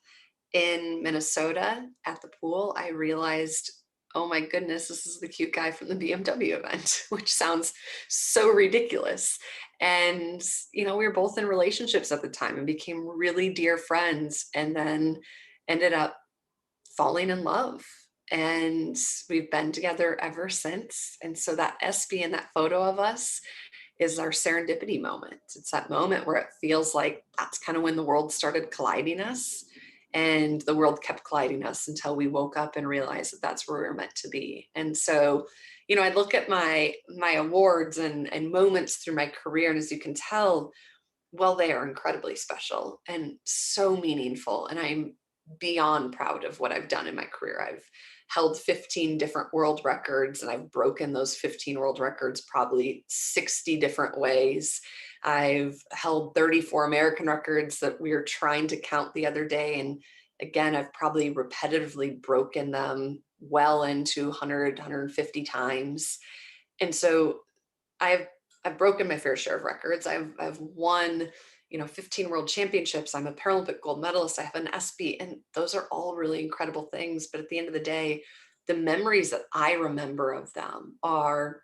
in Minnesota at the pool, I realized, oh my goodness, this is the cute guy from the BMW event, which sounds so ridiculous. And, we were both in relationships at the time and became really dear friends, and then ended up falling in love. And we've been together ever since. And so that ESPY and that photo of us is our serendipity moment. It's that moment where it feels like that's kind of when the world started colliding us, and the world kept colliding us until we woke up and realized that that's where we were meant to be. And so, I look at my awards and moments through my career, and as you can tell, well, they are incredibly special and so meaningful. And I'm beyond proud of what I've done in my career. I've held 15 different world records, and I've broken those 15 world records probably 60 different ways. I've held 34 American records that we were trying to count the other day. And again, I've probably repetitively broken them well into 100, 150 times. And so I've broken my fair share of records. I've won, 15 world championships. I'm a Paralympic gold medalist. I have an ESPY, and those are all really incredible things. But at the end of the day, the memories that I remember of them are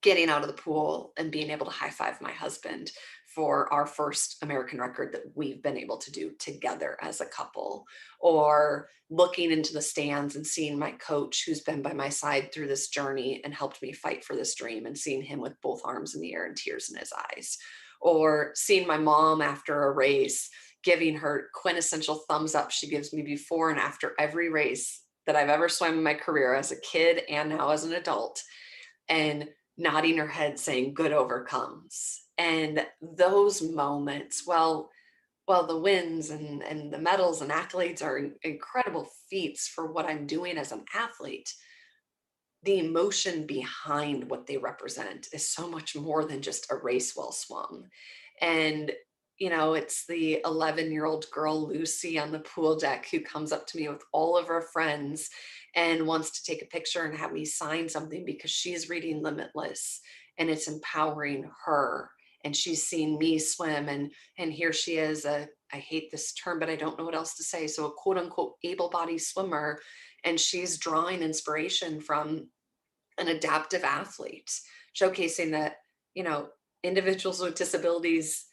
getting out of the pool and being able to high five my husband for our first American record that we've been able to do together as a couple, or looking into the stands and seeing my coach, who's been by my side through this journey and helped me fight for this dream, and seeing him with both arms in the air and tears in his eyes, or seeing my mom after a race giving her quintessential thumbs up she gives me before and after every race that I've ever swam in my career as a kid and now as an adult, and nodding her head saying good overcomes. And those moments, well, the wins and the medals and accolades are incredible feats for what I'm doing as an athlete, the emotion behind what they represent is so much more than just a race well swum. And it's the 11-year-old girl Lucy on the pool deck who comes up to me with all of her friends and wants to take a picture and have me sign something because she's reading Limitless and it's empowering her. And she's seen me swim, and here she is, I hate this term, but I don't know what else to say. So a quote unquote able-bodied swimmer, and she's drawing inspiration from an adaptive athlete, showcasing that, individuals with disabilities,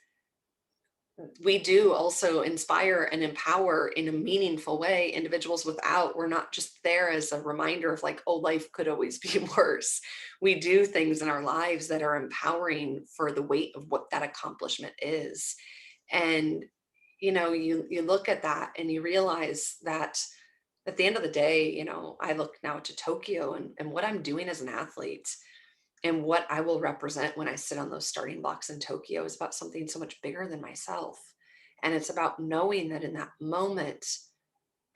we do also inspire and empower in a meaningful way individuals without. We're not just there as a reminder of like, oh, life could always be worse. We do things in our lives that are empowering for the weight of what that accomplishment is. And, you look at that and you realize that at the end of the day, I look now to Tokyo and what I'm doing as an athlete and what I will represent when I sit on those starting blocks in Tokyo is about something so much bigger than myself. And it's about knowing that in that moment,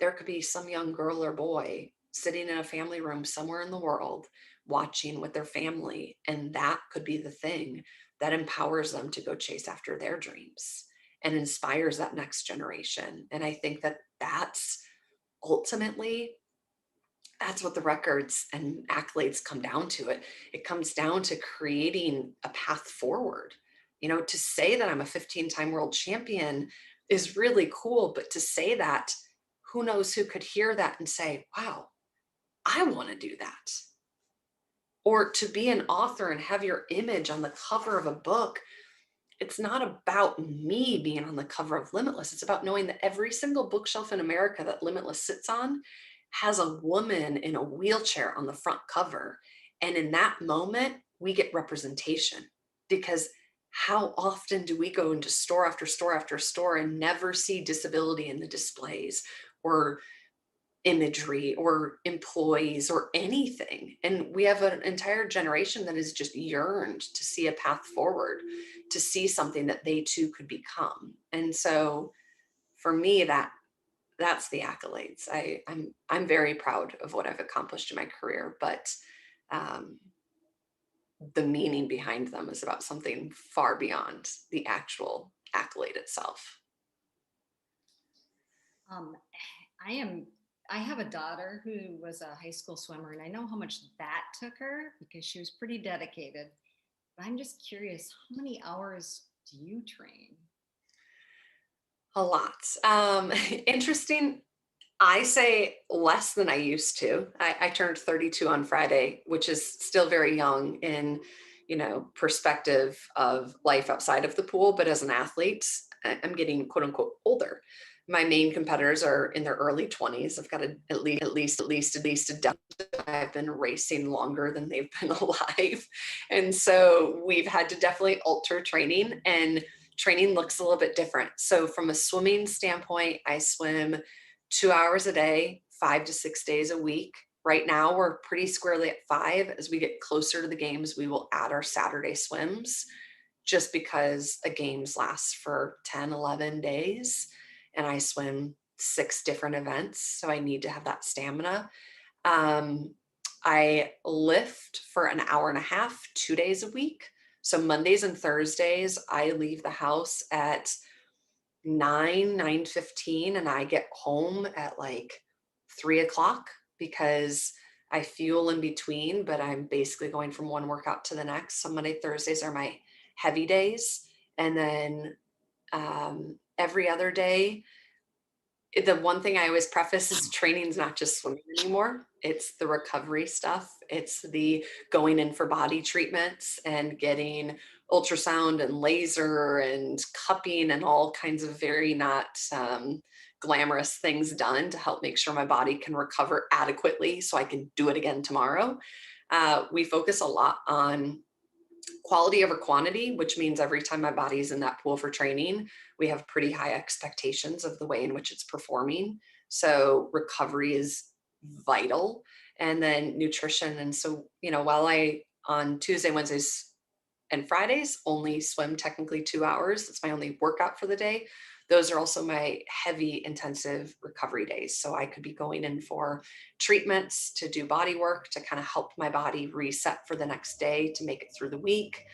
there could be some young girl or boy sitting in a family room somewhere in the world watching with their family. And that could be the thing that empowers them to go chase after their dreams and inspires that next generation. And I think that that's ultimately, that's what the records and accolades come down to. It comes down to creating a path forward. To say that I'm a 15-time world champion is really cool, but to say that, who knows who could hear that and say, wow, I want to do that. Or to be an author and have your image on the cover of a book. It's not about me being on the cover of Limitless. It's about knowing that every single bookshelf in America that Limitless sits on has a woman in a wheelchair on the front cover. And in that moment, we get representation, because how often do we go into store after store after store and never see disability in the displays, or imagery or employees or anything. And we have an entire generation that has just yearned to see a path forward, to see something that they too could become. And so for me, that's the accolades. I'm very proud of what I've accomplished in my career, but the meaning behind them is about something far beyond the actual accolade itself. I have a daughter who was a high school swimmer, and I know how much that took her because she was pretty dedicated. But I'm just curious, how many hours do you train? A lot. Interesting. I say less than I used to. I turned 32 on Friday, which is still very young in, perspective of life outside of the pool. But as an athlete, I'm getting quote unquote older. My main competitors are in their early 20s. I've got at least a dozen. I've been racing longer than they've been alive. And so we've had to definitely alter training, and training looks a little bit different. So from a swimming standpoint, I swim 2 hours a day, 5 to 6 days a week. Right now, we're pretty squarely at 5. As we get closer to the games, we will add our Saturday swims, just because a games lasts for 10, 11 days. And I swim 6 different events. So I need to have that stamina. I lift for an hour and a half, 2 days a week. So Mondays and Thursdays, I leave the house at 9:15, and I get home at like 3:00 because I fuel in between, but I'm basically going from one workout to the next. So Monday, Thursdays are my heavy days. And then every other day, the one thing I always preface is training is not just swimming anymore. It's the recovery stuff. It's the going in for body treatments and getting ultrasound and laser and cupping and all kinds of very not glamorous things done to help make sure my body can recover adequately so I can do it again tomorrow. We focus a lot on quality over quantity, which means every time my body is in that pool for training, we have pretty high expectations of the way in which it's performing. So recovery is vital. And then nutrition. And so, while I on Tuesday, Wednesdays, and Fridays only swim technically 2 hours, that's my only workout for the day. Those are also my heavy intensive recovery days. So I could be going in for treatments to do body work to kind of help my body reset for the next day to make it through the week.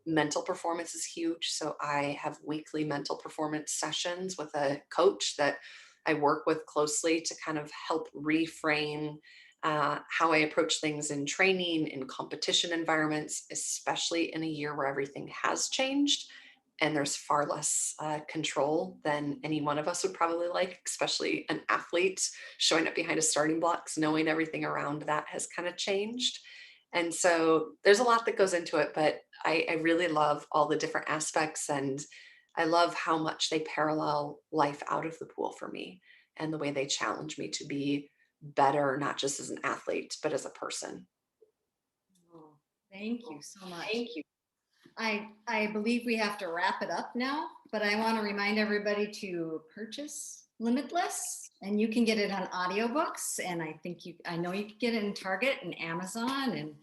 Mental performance is huge. So I have weekly mental performance sessions with a coach that I work with closely to kind of help reframe how I approach things in training, in competition environments, especially in a year where everything has changed and there's far less control than any one of us would probably like, especially an athlete showing up behind a starting blocks, knowing everything around that has kind of changed. And so there's a lot that goes into it, but I really love all the different aspects, and I love how much they parallel life out of the pool for me and the way they challenge me to be better, not just as an athlete, but as a person. Oh, thank you so much. Thank you. I believe we have to wrap it up now, but I want to remind everybody to purchase Limitless, and you can get it on audiobooks. And I know you can get it in Target and Amazon, and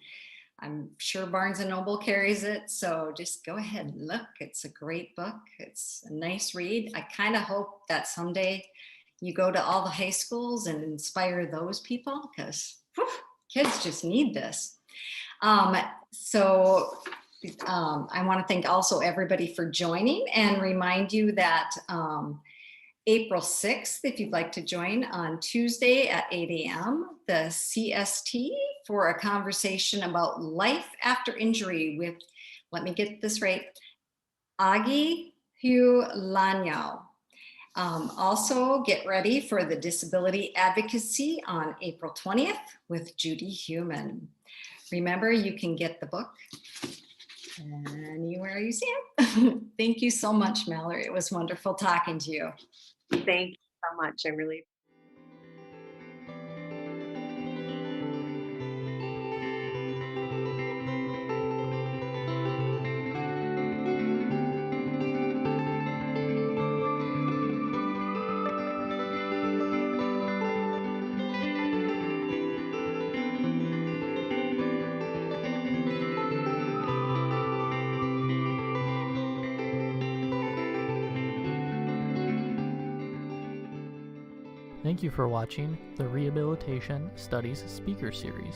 I'm sure Barnes and Noble carries it. So just go ahead and look. It's a great book. It's a nice read. I kind of hope that someday you go to all the high schools and inspire those people, because kids just need this. I want to thank also everybody for joining, and remind you that April 6th, if you'd like to join on Tuesday at 8 a.m., the CST, for a conversation about life after injury with, let me get this right, Agi Hulanyao. Also, get ready for the disability advocacy on April 20th with Judy Human. Remember, you can get the book anywhere you see it. Thank you so much, Mallory. It was wonderful talking to you. Thank you so much. I really Thank you for watching the Rehabilitation Studies Speaker Series.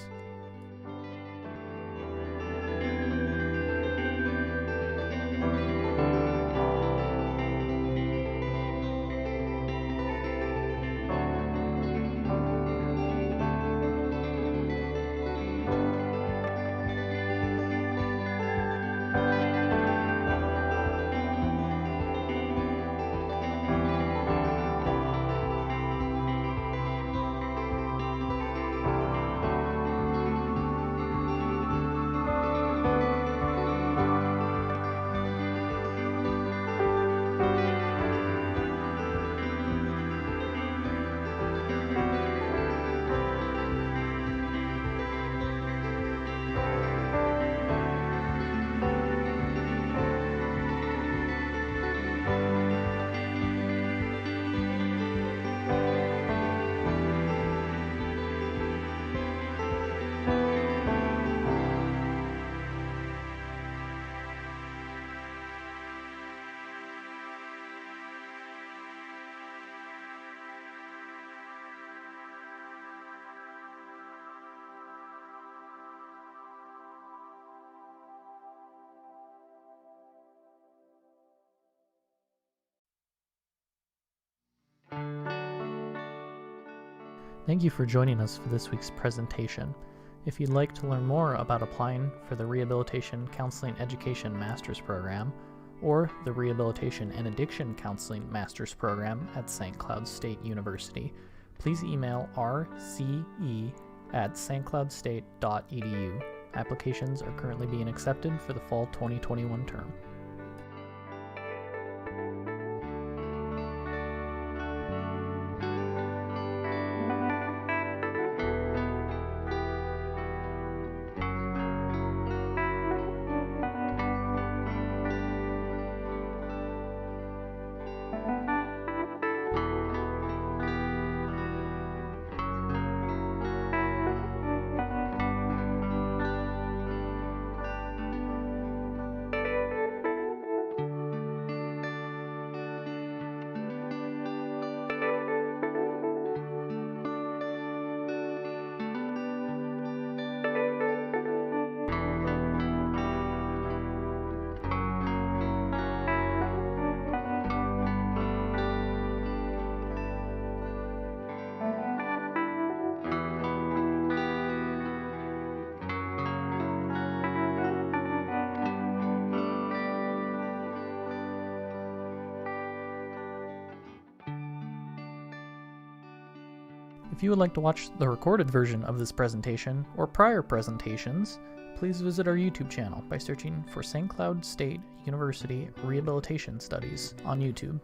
Thank you for joining us for this week's presentation. If you'd like to learn more about applying for the Rehabilitation Counseling Education Master's Program or the Rehabilitation and Addiction Counseling Master's Program at St. Cloud State University, please email rce@stcloudstate.edu. Applications are currently being accepted for the fall 2021 term. If you would like to watch the recorded version of this presentation or prior presentations, please visit our YouTube channel by searching for St. Cloud State University Rehabilitation Studies on YouTube.